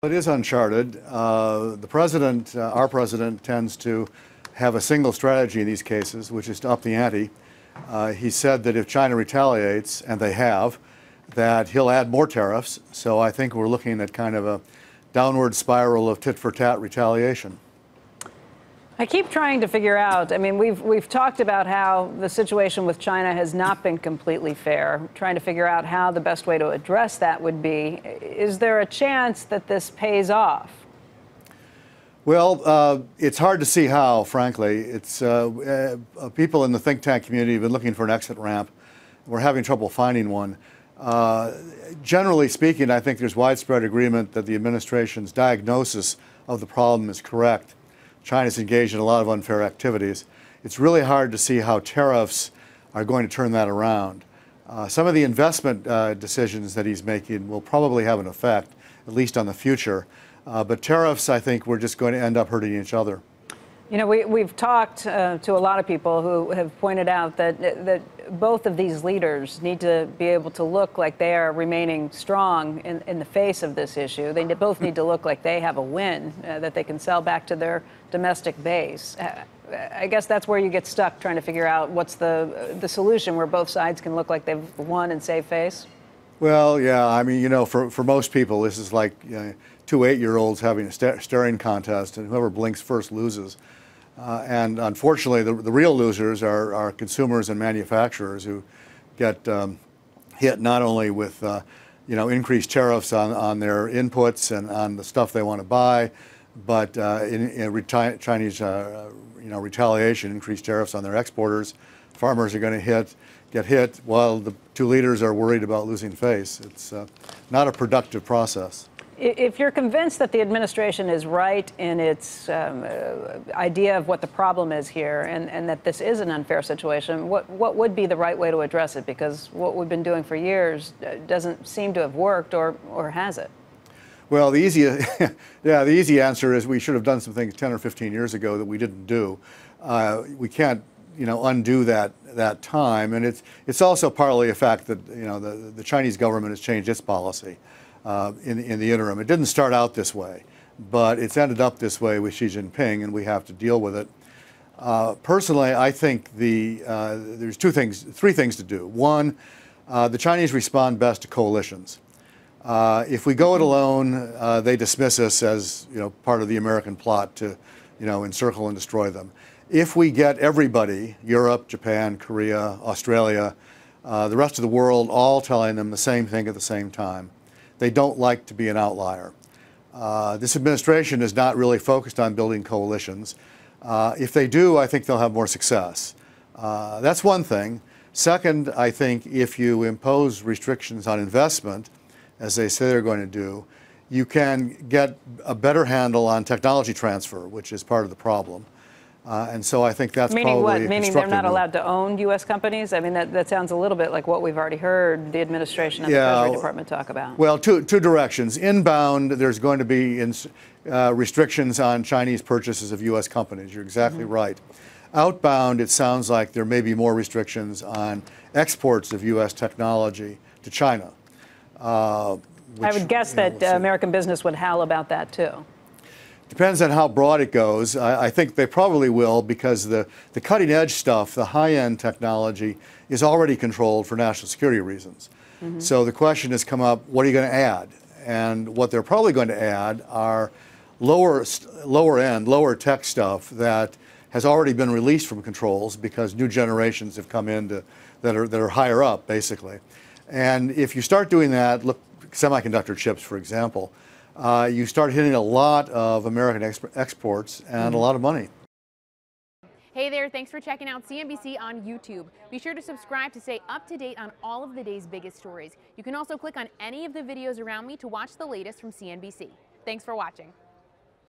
It is uncharted. The president, our president, tends to have a single strategy in these cases, which is to up the ante. He said that if China retaliates, and they have, that he'll add more tariffs. So I think we're looking at kind of a downward spiral of tit-for-tat retaliation. I keep trying to figure out, I mean, we've talked about how the situation with China has not been completely fair, trying to figure out how the best way to address that would be. Is there a chance that this pays off? Well, it's hard to see how, frankly. It's people in the think tank community have been looking for an exit ramp. We're having trouble finding one. Generally speaking, I think there's widespread agreement that the administration's diagnosis of the problem is correct. China's engaged in a lot of unfair activities. It's really hard to see how tariffs are going to turn that around. Some of the investment decisions that he's making will probably have an effect, at least on the future. But tariffs, I think, we're just going to end up hurting each other. You know, we've talked to a lot of people who have pointed out that both of these leaders need to be able to look like they are remaining strong in the face of this issue. They both need to look like they have a win that they can sell back to their domestic base. I guess that's where you get stuck, trying to figure out what's the solution where both sides can look like they've won and save face. Well, yeah, I mean, you know, for most people, this is like two 8-year-olds having a staring contest, and whoever blinks first loses. And unfortunately, the real losers are consumers and manufacturers who get hit not only with increased tariffs on their inputs and on the stuff they want to buy, but Chinese retaliation, increased tariffs on their exporters. Farmers are going to get hit while the two leaders are worried about losing face. It's not a productive process. If you're convinced that the administration is right in its idea of what the problem is here and that this is an unfair situation, what would be the right way to address it? Because what we've been doing for years doesn't seem to have worked, or has it? Well, the easy answer is we should have done some things 10 or 15 years ago that we didn't do. We can't undo that time, and it's also partly a fact that the Chinese government has changed its policy. In the interim. It didn't start out this way, but it's ended up this way with Xi Jinping, and we have to deal with it. Personally, I think there's three things to do. One, the Chinese respond best to coalitions. If we go it alone, they dismiss us as part of the American plot to encircle and destroy them. If we get everybody, Europe, Japan, Korea, Australia, the rest of the world, all telling them the same thing at the same time, they don't like to be an outlier. This administration is not really focused on building coalitions. If they do, I think they'll have more success. That's one thing. Second, I think if you impose restrictions on investment, as they say they're going to do, you can get a better handle on technology transfer, which is part of the problem. And so I think that's Meaning probably what? Meaning they're not allowed to own U.S. companies? I mean, that sounds a little bit like what we've already heard the administration and the Treasury Department talk about. Well, two directions. Inbound, there's going to be restrictions on Chinese purchases of U.S. companies. You're exactly right. Outbound, it sounds like there may be more restrictions on exports of U.S. technology to China. I would guess that American business would howl about that, too. Depends on how broad it goes. I think they probably will, because the cutting edge stuff, the high-end technology, is already controlled for national security reasons. So the question has come up, what are you going to add? And what they're probably going to add are lower tech stuff that has already been released from controls because new generations have come in that are higher up, basically. And if you start doing that, look, semiconductor chips, for example, you start hitting a lot of American exports and a lot of money. Hey there, thanks for checking out CNBC on YouTube. Be sure to subscribe to stay up to date on all of the day's biggest stories. You can also click on any of the videos around me to watch the latest from CNBC. Thanks for watching.